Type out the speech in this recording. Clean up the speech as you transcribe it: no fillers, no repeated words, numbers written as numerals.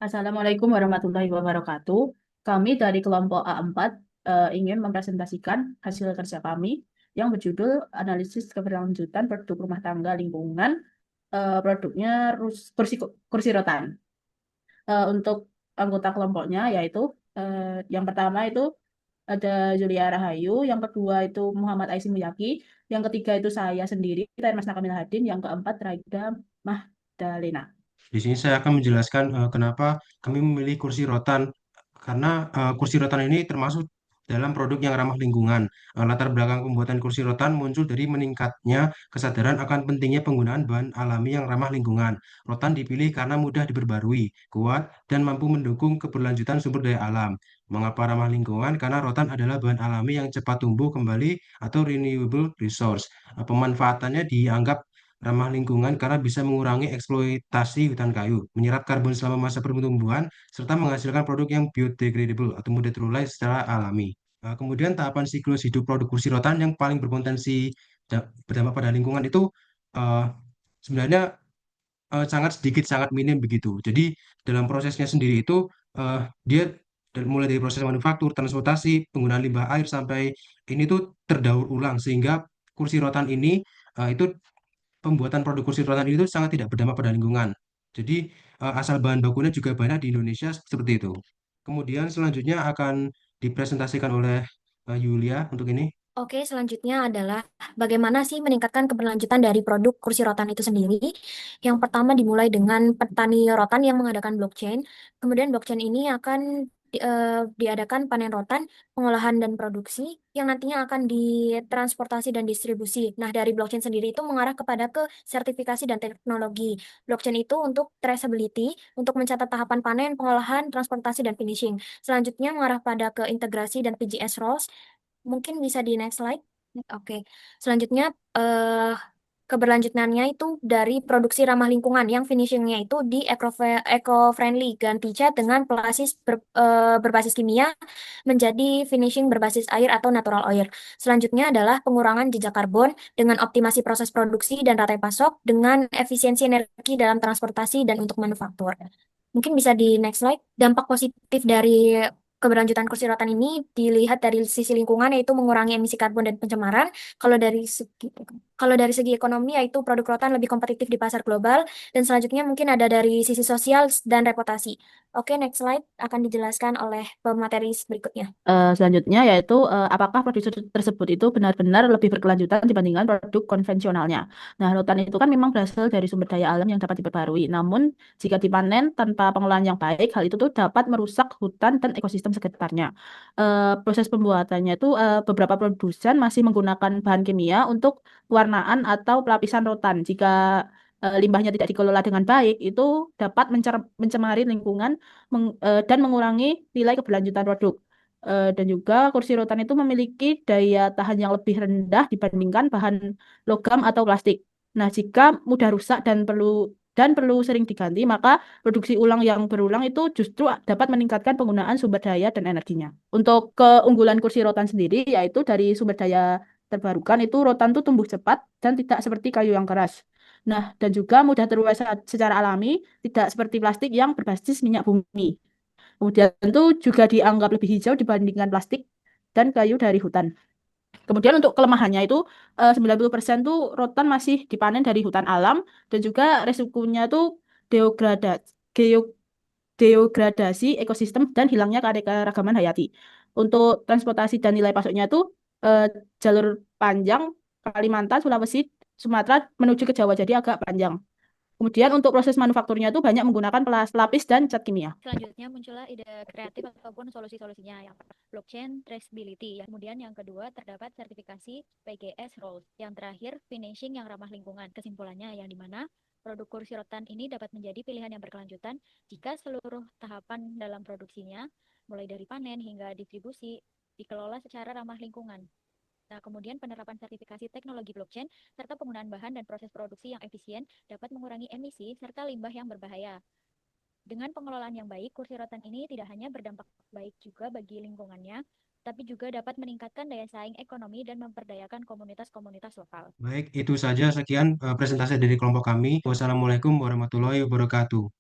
Assalamualaikum warahmatullahi wabarakatuh. Kami dari kelompok A4 ingin mempresentasikan hasil kerja kami yang berjudul Analisis Keberlanjutan Produk Rumah Tangga Lingkungan, produknya kursi rotan. Untuk anggota kelompoknya yaitu yang pertama itu ada Julia Rahayu, yang kedua itu Muhammad Aisin Muyaki, yang ketiga itu saya sendiri, Mas Nakamil Hadin, yang keempat Raida Mahdalena. Di sini saya akan menjelaskan kenapa kami memilih kursi rotan. Karena kursi rotan ini termasuk dalam produk yang ramah lingkungan. Latar belakang pembuatan kursi rotan muncul dari meningkatnya kesadaran akan pentingnya penggunaan bahan alami yang ramah lingkungan. Rotan dipilih karena mudah diperbarui, kuat, dan mampu mendukung keberlanjutan sumber daya alam. Mengapa ramah lingkungan? Karena rotan adalah bahan alami yang cepat tumbuh kembali atau renewable resource. Pemanfaatannya dianggap ramah lingkungan karena bisa mengurangi eksploitasi hutan kayu, menyerap karbon selama masa pertumbuhan, serta menghasilkan produk yang biodegradable atau mudah terurai secara alami. Kemudian tahapan siklus hidup produk kursi rotan yang paling berpotensi berdampak pada lingkungan itu uh, sebenarnya sangat sedikit, sangat minim begitu. Jadi dalam prosesnya sendiri itu dia mulai dari proses manufaktur, transportasi, penggunaan limbah air sampai ini tuh terdaur ulang sehingga kursi rotan ini itu pembuatan produk kursi rotan ini tuh sangat tidak berdampak pada lingkungan. Jadi asal bahan bakunya juga banyak di Indonesia seperti itu. Kemudian selanjutnya akan dipresentasikan oleh Yulia untuk ini. Oke, selanjutnya adalah bagaimana sih meningkatkan keberlanjutan dari produk kursi rotan itu sendiri. Yang pertama dimulai dengan petani rotan yang mengadakan blockchain. Kemudian blockchain ini akan diadakan panen rotan, pengolahan dan produksi yang nantinya akan ditransportasi dan distribusi. Nah, dari blockchain sendiri itu mengarah kepada ke sertifikasi dan teknologi. Blockchain itu untuk traceability, untuk mencatat tahapan panen, pengolahan, transportasi dan finishing. Selanjutnya mengarah pada ke integrasi dan PGS roles. Mungkin bisa di next slide. Oke. Selanjutnya, eh, keberlanjutannya itu dari produksi ramah lingkungan yang finishingnya itu di eco-friendly, ganti cat dengan berbasis kimia menjadi finishing berbasis air atau natural oil. Selanjutnya adalah pengurangan jejak karbon dengan optimasi proses produksi dan rantai pasok dengan efisiensi energi dalam transportasi dan untuk manufaktur. Mungkin bisa di next slide. Dampak positif dari keberlanjutan kursi rotan ini dilihat dari sisi lingkungan yaitu mengurangi emisi karbon dan pencemaran. Kalau dari segi kalau dari segi ekonomi yaitu produk rotan lebih kompetitif di pasar global dan selanjutnya mungkin ada dari sisi sosial dan reputasi. Oke, next slide akan dijelaskan oleh pemateri berikutnya. Selanjutnya yaitu apakah produk tersebut itu benar-benar lebih berkelanjutan dibandingkan produk konvensionalnya. Nah, rotan itu kan memang berasal dari sumber daya alam yang dapat diperbarui. Namun, jika dipanen tanpa pengolahan yang baik, hal itu tuh dapat merusak hutan dan ekosistem sekitarnya. Proses pembuatannya itu beberapa produsen masih menggunakan bahan kimia untuk pewarnaan atau pelapisan rotan. Jika limbahnya tidak dikelola dengan baik, itu dapat mencemari lingkungan dan mengurangi nilai keberlanjutan produk. Dan juga kursi rotan itu memiliki daya tahan yang lebih rendah dibandingkan bahan logam atau plastik. Nah, jika mudah rusak dan perlu sering diganti, maka produksi ulang yang berulang itu justru dapat meningkatkan penggunaan sumber daya dan energinya. Untuk keunggulan kursi rotan sendiri, yaitu dari sumber daya terbarukan itu rotan tuh tumbuh cepat dan tidak seperti kayu yang keras. Nah, dan juga mudah terurai secara alami, tidak seperti plastik yang berbasis minyak bumi. Kemudian itu juga dianggap lebih hijau dibandingkan plastik dan kayu dari hutan. Kemudian untuk kelemahannya itu 90% tuh rotan masih dipanen dari hutan alam dan juga resikonya tuh deogradasi ekosistem dan hilangnya keanekaragaman hayati. Untuk transportasi dan nilai pasoknya itu eh, jalur panjang Kalimantan, Sulawesi, Sumatera menuju ke Jawa jadi agak panjang. Kemudian untuk proses manufakturnya itu banyak menggunakan pelapis dan cat kimia. Selanjutnya muncullah ide kreatif ataupun solusi-solusinya yang pertama blockchain traceability. Kemudian yang kedua terdapat sertifikasi PGS rules. Yang terakhir finishing yang ramah lingkungan. Kesimpulannya yang dimana produk kursi rotan ini dapat menjadi pilihan yang berkelanjutan jika seluruh tahapan dalam produksinya, mulai dari panen hingga distribusi, dikelola secara ramah lingkungan. Nah, kemudian penerapan sertifikasi teknologi blockchain serta penggunaan bahan dan proses produksi yang efisien dapat mengurangi emisi serta limbah yang berbahaya. Dengan pengelolaan yang baik, kursi rotan ini tidak hanya berdampak baik juga bagi lingkungannya, tapi juga dapat meningkatkan daya saing ekonomi dan memperdayakan komunitas-komunitas lokal. Baik, itu saja sekian presentasi dari kelompok kami. Wassalamualaikum warahmatullahi wabarakatuh.